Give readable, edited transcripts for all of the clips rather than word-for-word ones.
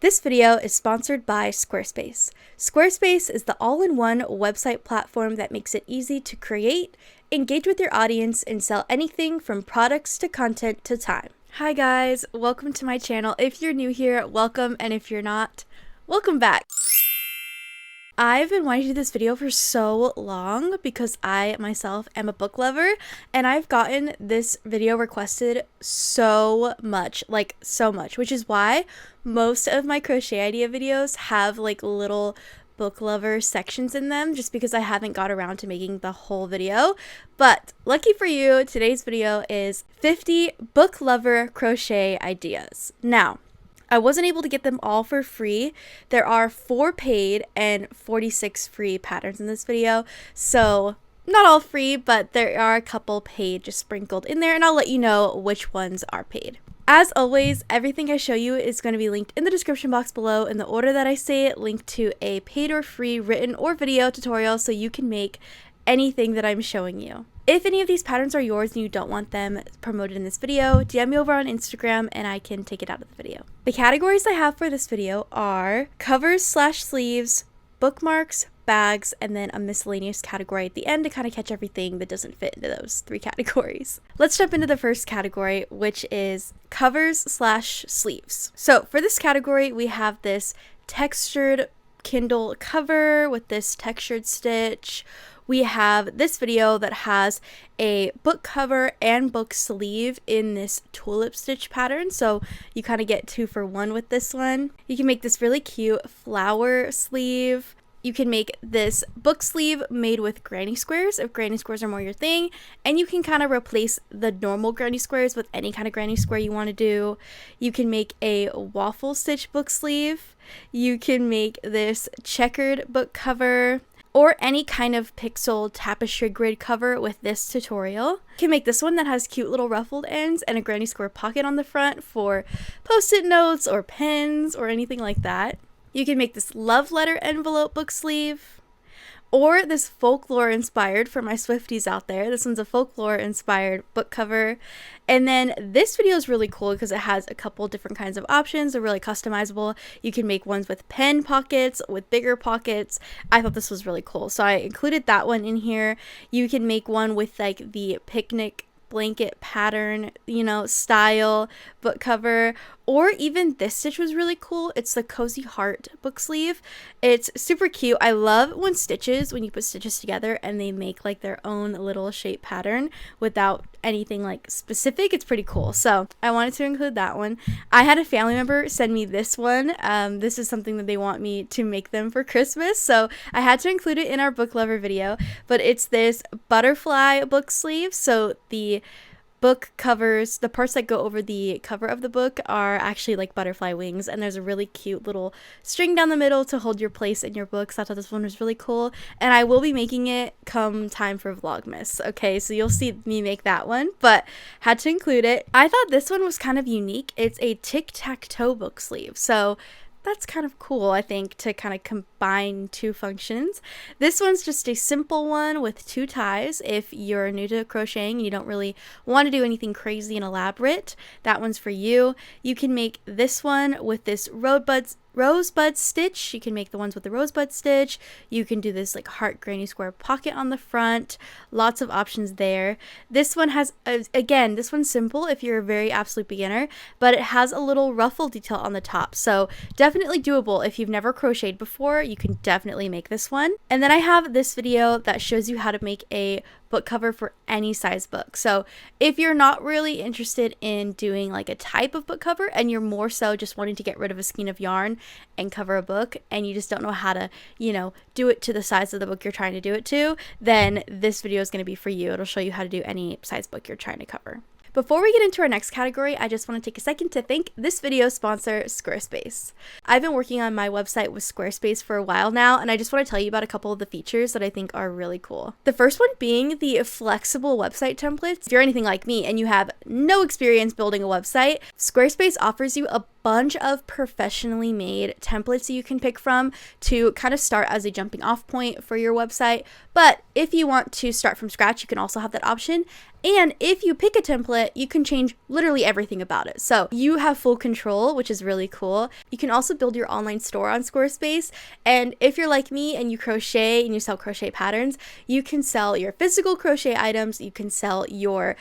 This video is sponsored by Squarespace. Squarespace is the all-in-one website platform that makes it easy to create, engage with your audience, and sell anything from products to content to time. Hi guys, welcome to my channel. If you're new here, welcome, and if you're not, welcome back. I've been wanting to do this video for so long because I myself am a book lover, and I've gotten this video requested so much, which is why most of my crochet idea videos have like little book lover sections in them, just because I haven't got around to making the whole video. But lucky for you, today's video is 50 book lover crochet ideas. Now, I wasn't able to get them all for free. There are 4 paid and 46 free patterns in this video. So not all free, but there are a couple paid just sprinkled in there, and I'll let you know which ones are paid. As always, everything I show you is going to be linked in the description box below in the order that I say it, linked to a paid or free written or video tutorial so you can make anything that I'm showing you. If any of these patterns are yours and you don't want them promoted in this video, DM me over on Instagram and I can take it out of the video. The categories I have for this video are covers/sleeves, bookmarks, bags, and then a miscellaneous category at the end to kind of catch everything that doesn't fit into those 3 categories. Let's jump into the first category, which is covers/sleeves. So for this category, we have this textured Kindle cover with this textured stitch. We have this video that has a book cover and book sleeve in this tulip stitch pattern, so you kind of get 2 for 1 with this one. You can make this really cute flower sleeve. You can make this book sleeve made with granny squares if granny squares are more your thing, and you can kind of replace the normal granny squares with any kind of granny square you want to do. You can make a waffle stitch book sleeve. You can make this checkered book cover, or any kind of pixel tapestry grid cover with this tutorial. You can make this one that has cute little ruffled ends and a granny square pocket on the front for post-it notes or pens or anything like that. You can make this love letter envelope book sleeve, or this folklore inspired for my Swifties out there. This one's a folklore inspired book cover. And then this video is really cool because it has a couple different kinds of options. They're really customizable. You can make ones with pen pockets, with bigger pockets. I thought this was really cool, so I included that one in here. You can make one with like the picnic blanket pattern, style book cover, or even this stitch was really cool. It's the Cozy Heart book sleeve. It's super cute. I love when you put stitches together and they make like their own little shape pattern without anything like specific. It's pretty cool, so I wanted to include that one. I had a family member send me this one. This is something that they want me to make them for Christmas, so I had to include it in our book lover video. But it's this butterfly book sleeve, so the book covers, the parts that go over the cover of the book are actually like butterfly wings, and there's a really cute little string down the middle to hold your place in your books. I thought this one was really cool, and I will be making it come time for Vlogmas. Okay, so you'll see me make that one, but had to include it. I thought this one was kind of unique. It's a tic-tac-toe book sleeve, so that's kind of cool, I think, to kind of combine 2 functions. This one's just a simple one with 2 ties. If you're new to crocheting and you don't really want to do anything crazy and elaborate, that one's for you. You can make this one with this rosebud stitch. You can make the ones with the rosebud stitch. You can do this like heart granny square pocket on the front. Lots of options there. This one has, again, this one's simple if you're a very absolute beginner, but it has a little ruffle detail on the top, so definitely doable. If you've never crocheted before, you can definitely make this one. And then I have this video that shows you how to make a book cover for any size book. So if you're not really interested in doing like a type of book cover and you're more so just wanting to get rid of a skein of yarn and cover a book, and you just don't know how to, do it to the size of the book you're trying to do it to, then this video is going to be for you. It'll show you how to do any size book you're trying to cover. Before we get into our next category, I just want to take a second to thank this video's sponsor, Squarespace. I've been working on my website with Squarespace for a while now, and I just want to tell you about a couple of the features that I think are really cool. The first one being the flexible website templates. If you're anything like me and you have no experience building a website, Squarespace offers you a bunch of professionally made templates you can pick from to kind of start as a jumping off point for your website. But if you want to start from scratch, you can also have that option. And if you pick a template, you can change literally everything about it. So you have full control, which is really cool. You can also build your online store on Squarespace. And if you're like me and you crochet and you sell crochet patterns, you can sell your physical crochet items. You can sell your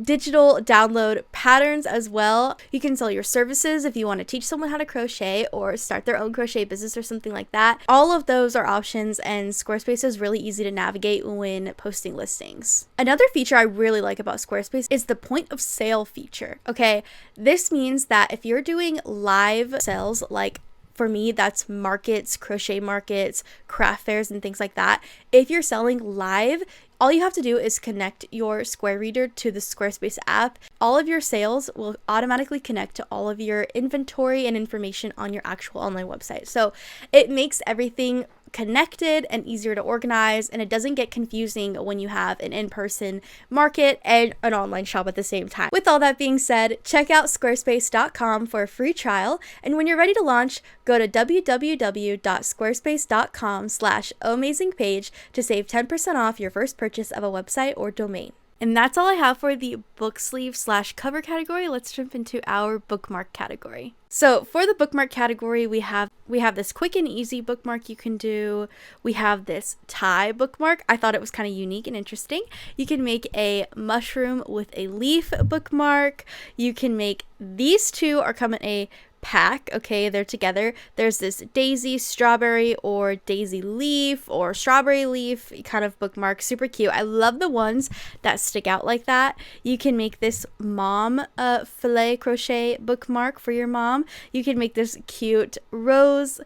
digital download patterns as well. You can sell your services if you want to teach someone how to crochet or start their own crochet business or something like that. All of those are options, and Squarespace is really easy to navigate when posting listings. Another feature I really like about Squarespace is the point of sale feature. Okay, this means that if you're doing live sales, like for me, that's markets, crochet markets, craft fairs, and things like that. If you're selling live, all you have to do is connect your Square Reader to the Squarespace app. All of your sales will automatically connect to all of your inventory and information on your actual online website. So it makes everything connected and easier to organize, and it doesn't get confusing when you have an in-person market and an online shop at the same time. With all that being said, check out squarespace.com for a free trial, and when you're ready to launch, go to www.squarespace.com/amazingpage to save 10% off your first purchase of a website or domain. And that's all I have for the book sleeve / cover category. Let's jump into our bookmark category. So for the bookmark category, we have this quick and easy bookmark you can do. We have this tie bookmark. I thought it was kind of unique and interesting. You can make a mushroom with a leaf bookmark. You can make, these two are come in a pack, okay, they're together. There's this daisy strawberry or daisy leaf or strawberry leaf kind of bookmark, super cute. I love the ones that stick out like that. You can make this mom filet crochet bookmark for your mom. You can make this cute rose,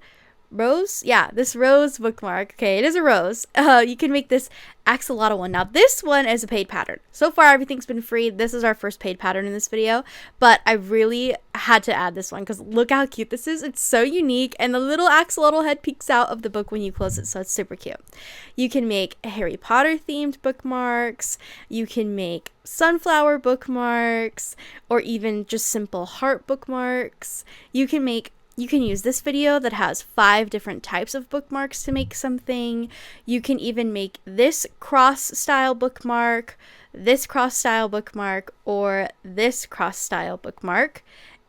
this rose bookmark. Okay, it is a rose. You can make this axolotl one. Now this one is a paid pattern. So far everything's been free. This is our first paid pattern in this video, but I really had to add this one because look how cute this is. It's so unique, and the little axolotl head peeks out of the book when you close it, so it's super cute. You can make Harry Potter themed bookmarks. You can make sunflower bookmarks, or even just simple heart bookmarks. You can use this video that has 5 different types of bookmarks to make something. You can even make this cross style bookmark, this cross style bookmark, or this cross style bookmark,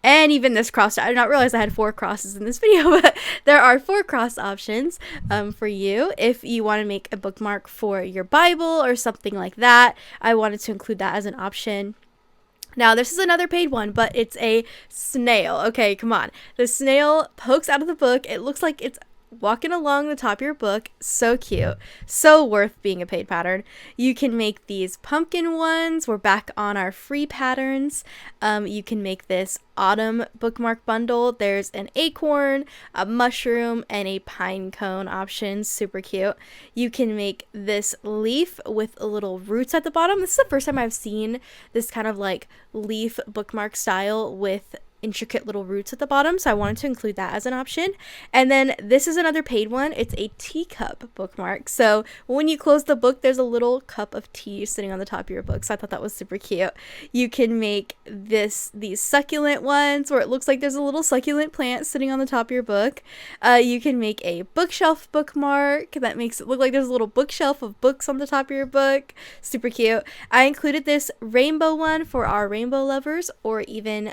and even this cross. I did not realize I had 4 crosses in this video, but there are 4 cross options for you if you want to make a bookmark for your Bible or something like that. I wanted to include that as an option. Now, this is another paid one, but it's a snail. Okay, come on. The snail pokes out of the book. It looks like it's walking along the top of your book. So cute. So worth being a paid pattern. You can make these pumpkin ones. We're back on our free patterns. You can make this autumn bookmark bundle. There's an acorn, a mushroom, and a pine cone option. Super cute. You can make this leaf with little roots at the bottom. This is the first time I've seen this kind of like leaf bookmark style with intricate little roots at the bottom, so I wanted to include that as an option. And then this is another paid one. It's a teacup bookmark, so when you close the book there's a little cup of tea sitting on the top of your book, so I thought that was super cute. You can make these succulent ones where it looks like there's a little succulent plant sitting on the top of your book. You can make a bookshelf bookmark that makes it look like there's a little bookshelf of books on the top of your book. Super cute. I included this rainbow one for our rainbow lovers, or even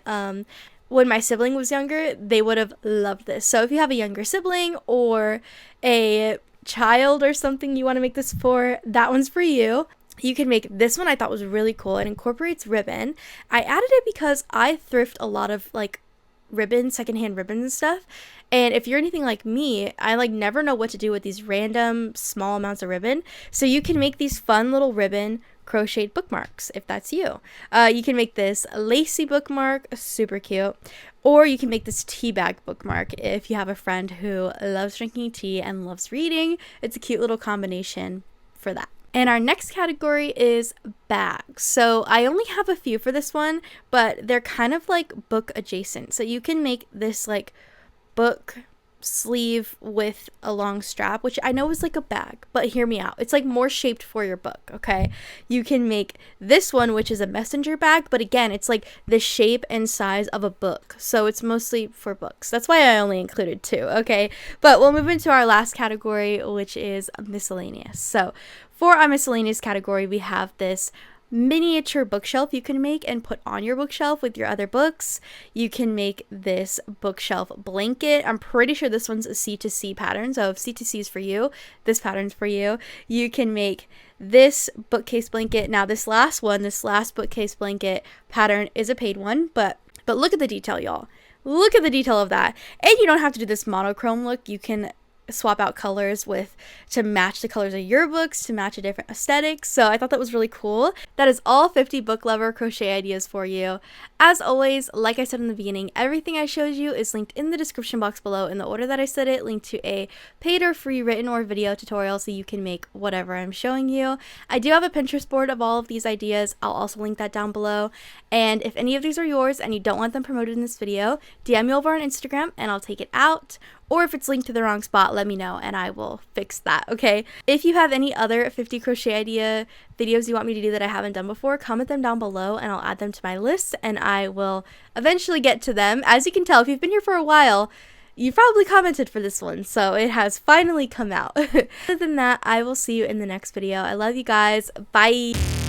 when my sibling was younger, they would have loved this. So if you have a younger sibling or a child or something you want to make this for, that one's for you. You can make this one. I thought was really cool. It incorporates ribbon. I added it because I thrift a lot of like ribbon, secondhand ribbons and stuff. And if you're anything like me, I like never know what to do with these random small amounts of ribbon. So you can make these fun little ribbon crocheted bookmarks if that's you. You can make this lacy bookmark, super cute, or you can make this tea bag bookmark if you have a friend who loves drinking tea and loves reading. It's a cute little combination for that. And our next category is bags. So I only have a few for this one, but they're kind of like book adjacent. So you can make this like book sleeve with a long strap, which I know is like a bag, but hear me out. It's like more shaped for your book, okay? You can make this one, which is a messenger bag, but again, it's like the shape and size of a book. So it's mostly for books. That's why I only included 2, okay? But we'll move into our last category, which is miscellaneous. So for our miscellaneous category, we have this miniature bookshelf you can make and put on your bookshelf with your other books. You can make this bookshelf blanket. I'm pretty sure this one's a C2C pattern, so if C2C is for you, this pattern's for you. You can make this bookcase blanket. Now this last bookcase blanket pattern is a paid one, but look at the detail, y'all. Look at the detail of that. And you don't have to do this monochrome look. You can swap out colors to match the colors of your books, to match a different aesthetic. So I thought that was really cool. That is all 50 book lover crochet ideas for you. As always, like I said in the beginning, everything I showed you is linked in the description box below in the order that I said it, linked to a paid or free written or video tutorial so you can make whatever I'm showing you. I do have a Pinterest board of all of these ideas. I'll also link that down below. And if any of these are yours and you don't want them promoted in this video, DM me over on Instagram and I'll take it out. Or if it's linked to the wrong spot, let me know and I will fix that, okay? If you have any other 50 crochet idea videos you want me to do that I haven't done before, comment them down below and I'll add them to my list and I will eventually get to them. As you can tell, if you've been here for a while, you probably commented for this one, so it has finally come out. Other than that, I will see you in the next video. I love you guys. Bye!